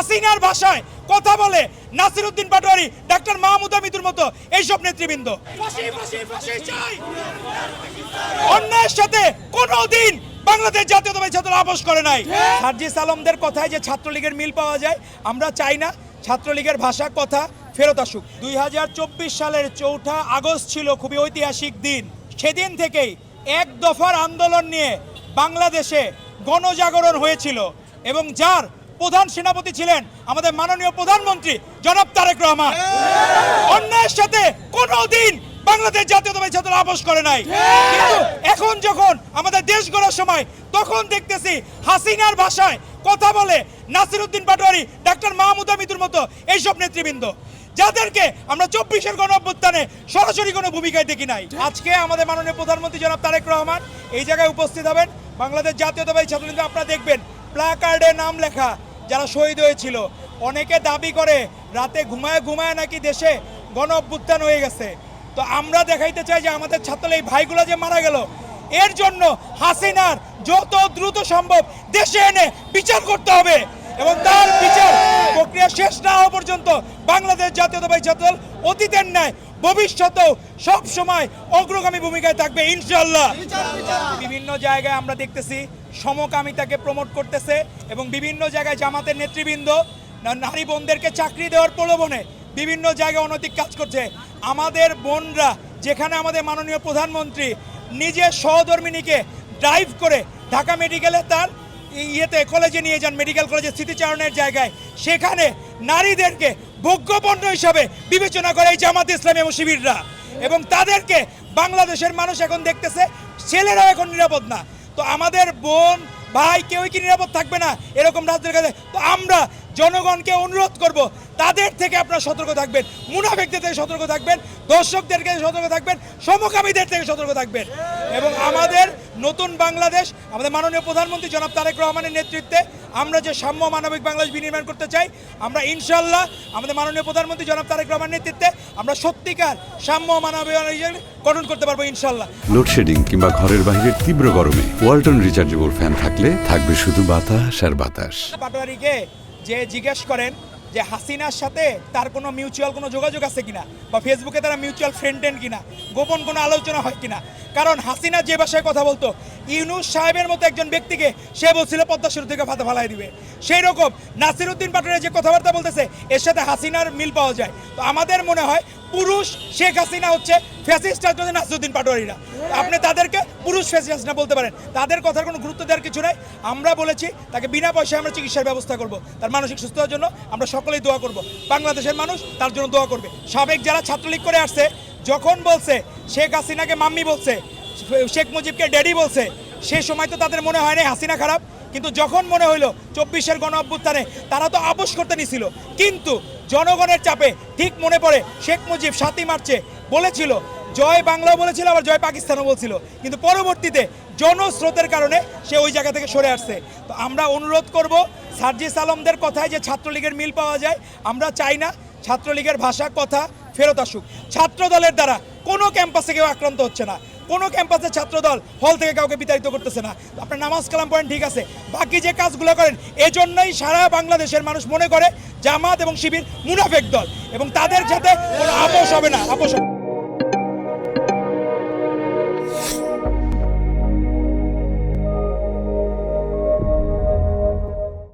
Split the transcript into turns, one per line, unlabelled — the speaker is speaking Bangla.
হাসিনার ভাষায় কথা বলে নাসিরউদ্দিন পাটোয়ারি, ডাক্তার মাহমুদা মিতুর মতো এইসব নেতৃবৃন্দ। অন্যায়ের সাথে কোনোদিন বাংলাদেশ জাতীয়তাবাদী ছাত্র আপোষ করে নাই। সার্জিস আলমদের কথায় যে ছাত্রলীগের মিল পাওয়া যায়, আমরা চাই না ছাত্রলীগের ভাষা কথা ফেরত আসুক। 2024 সালের 4 আগস্ট ছিল খুবই ঐতিহাসিক দিন। সেদিন থেকেই এক দফার আন্দোলন নিয়ে বাংলাদেশে গণজাগরণ হয়েছিল এবং যার প্রধান সেনাপতি ছিলেন আমাদের মাননীয় প্রধানমন্ত্রী জনাব তারেক রহমান। অন্যায়ের সাথে কোনোদিন বাংলাদেশ জাতীয়তাবাদী ছাত্র আপোষ করে নাই। কিন্তু এখন যখন আমাদের দেশ গড়ার সময়, তখন দেখতেছি হাসিনার ভাষায় কথা বলে নাসিরউদ্দিন পাটোয়ারি, ডাক্তার মাহমুদা মিতুর মতো এইসব নেতৃবৃন্দ, যাদেরকে আমরা 24-এর গণঅভ্যুত্থানে সরাসরি কোনো ভূমিকায় দেখি নাই। আজকে আমাদের মাননীয় প্রধানমন্ত্রী জনাব তারেক রহমান এই জায়গায় উপস্থিত হবেন। বাংলাদেশ জাতীয়তাবাদী ছাত্রলীগ আপনারা দেখবেন প্ল্যাকার্ডে নাম লেখা যারা শহীদ হয়েছিল। অনেকে দাবি করে রাতে ঘুমায় ঘুমায় নাকি দেশে গণঅভ্যুত্থান হয়ে গেছে। তো আমরা দেখাইতে চাই যে আমাদের ছাত্রলীগ ভাইগুলো যে মারা গেল, এর জন্য হাসিনার যত দ্রুত সম্ভব দেশে এনে বিচার করতে হবে এবং তার বিচার প্রক্রিয়া শেষ না হওয়া পর্যন্ত বাংলাদেশ জাতীয়তাবাদী ছাত্রদল অতীতের ন্যায় ভবিষ্যতেও সব সময় অগ্রগামী ভূমিকায় থাকবে ইনশাআল্লাহ। বিভিন্ন জায়গায় আমরা দেখতেছি সমকামিতাকে প্রমোট করতেছে এবং বিভিন্ন জায়গায় জামাতের নেতৃবৃন্দ নারী বোনদেরকে চাকরি দেওয়ার প্রলোভনে বিভিন্ন জায়গায় অনৈতিক কাজ করছে। আমাদের বোনরা, যেখানে আমাদের মাননীয় প্রধানমন্ত্রী নিজের সহধর্মিনীকে ড্রাইভ করে ঢাকা মেডিকেলে তার কলেজে নিয়ে যান, মেডিকেল কলেজে স্মৃতিচারণের জায়গায়, সেখানে নারীদেরকে ভোগ্যপণ্য হিসাবে বিবেচনা করে এই জামাত ইসলামী এবং শিবিররা, এবং তাদেরকে বাংলাদেশের মানুষ এখন দেখতেছে ছেলেরা এখন নিরাপদ না। তো আমাদের বোন ভাই কেউই কি নিরাপদ থাকবে না এরকম রাজনীতির কাছে? তো আমরা জনগণকে অনুরোধ করব, তাদের থেকে আপনারা সতর্ক থাকবেন, মুনাফিকদের থেকে সতর্ক থাকবেন, দর্শকদের থেকে সতর্ক থাকবেন, সমকামীদের থেকে সতর্ক থাকবেন। এবং আমাদের নতুন বাংলাদেশ, আমাদের মাননীয় প্রধানমন্ত্রী জনাব তারেক রহমানের নেতৃত্বে আমরা যে সাম্য মানবিক বাংলাদেশ বিনির্মাণ করতে চাই, আমরা ইনশাআল্লাহ আমাদের মাননীয় প্রধানমন্ত্রী জনাব তারেক রহমানের নেতৃত্বে আমরা সত্যিকার সাম্য মানবিক গঠন করতে পারবো ইনশাআল্লাহ।
লোডশেডিং কিংবা ঘরের বাইরের তীব্র গরমে ওয়ালটন রিচার্জেবল ফ্যান থাকলে থাকবে শুধু বাতাস আর বাতাস।
পাটোয়ারিকে যে জিজ্ঞেস করেন যে হাসিনার সাথে তার কোনো মিউচুয়াল কোনো যোগাযোগ আছে কিনা, বা ফেসবুকে তারা মিউচুয়াল ফ্রেন্ডেন কিনা, গোপন কোনো আলোচনা হয় কিনা। কারণ হাসিনা যে ভাষায় কথা বলতো, ইউনূস সাহেবের মতো একজন ব্যক্তিকে সে বলছিল পদ্মা সেতু থেকে ভাতা ফালাই দিবে, সেই রকম নাসিরউদ্দিন পাটোয়ারি যে কথাবার্তা বলতেছে এর সাথে হাসিনার মিল পাওয়া যায়। তো আমাদের মনে হয় পুরুষ শেখ হাসিনা হচ্ছে ফ্যাসিস্ট নাসিরউদ্দিন পাটোয়ারিরা। আপনি তাদেরকে পুরুষ ফ্যাসিস্ট না বলতে পারেন, তাদের কথার কোনো গুরুত্ব দেওয়ার কিছু নাই। আমরা বলেছি তাকে বিনা পয়সায় আমরা চিকিৎসার ব্যবস্থা করব, তার মানসিক সুস্থতার জন্য আমরা সকলেই দোয়া করব, বাংলাদেশের মানুষ তার জন্য দোয়া করবে। সাবেক যারা ছাত্রলীগ করে আসছে, যখন বলছে শেখ হাসিনাকে মাম্মি বলছে, শেখ মুজিবকে ড্যাডি বলছে, সে সময় তো তাদের মনে হয় না হাসিনা খারাপ। কিন্তু যখন মনে হইলো 24-এর গণঅভ্যুত্থানে তারা তো আপোষ করতে নিছিল, কিন্তু জনগণের চাপে ঠিক মনে পড়ে শেখ মুজিব 7ই মার্চে বলেছিল জয় বাংলাও বলেছিল, আবার জয় পাকিস্তানও বলছিল, কিন্তু পরবর্তীতে জনস্রোতের কারণে সে ওই জায়গা থেকে সরে আসছে। তো আমরা অনুরোধ করব, সার্জিস আলমদের কথায় যে ছাত্রলীগের মিল পাওয়া যায়, আমরা চাই না ছাত্রলীগের ভাষা কথা ফেরত আসুক। ছাত্র দলের দ্বারা কোনো ক্যাম্পাসে কেউ আক্রান্ত হচ্ছে না, কোনো ক্যাম্পাসে ছাত্রদল হল থেকে কাউকে বিতাড়িত করতেছে না। আপনার নামাজ কালাম পড়েন ঠিক আছে, বাকি যে কাজগুলো করেন, এজন্যই সারা বাংলাদেশের মানুষ মনে করে জামাত এবং শিবির মুনাফিক দল, এবং তাদের সাথে কোনো আপোষ হবে না, আপোষ